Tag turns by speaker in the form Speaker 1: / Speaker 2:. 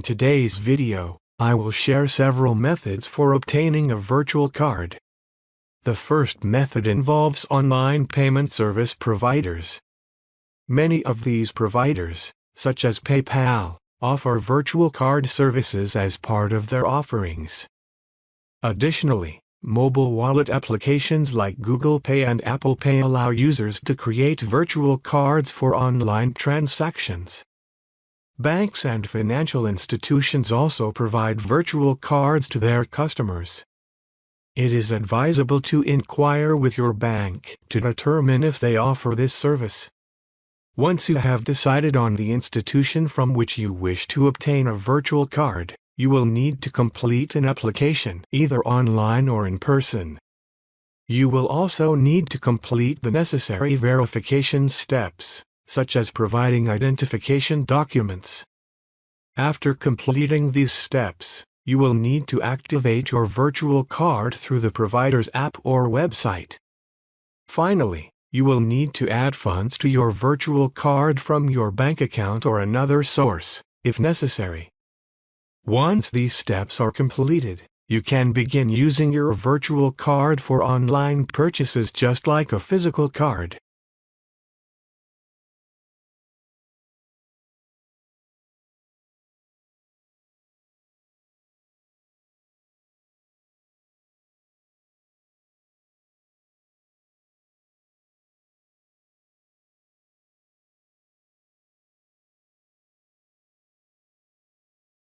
Speaker 1: today's video, I will share several methods for obtaining a virtual card. The first method involves online payment service providers. Many of these providers, such as PayPal, offer virtual card services as part of their offerings. Additionally, mobile wallet applications like Google Pay and Apple Pay allow users to create virtual cards for online transactions. Banks and financial institutions also provide virtual cards to their customers. It is advisable to inquire with your bank to determine if they offer this service. Once you have decided on the institution from which you wish to obtain a virtual card, you will need to complete an application either online or in person. You will also need to complete the necessary verification steps, such as providing identification documents. After completing these steps, you will need to activate your virtual card through the provider's app or website. Finally, you will need to add funds to your virtual card from your bank account or another source, if necessary. Once these steps are completed, you can begin using your virtual card for online purchases just like a physical card.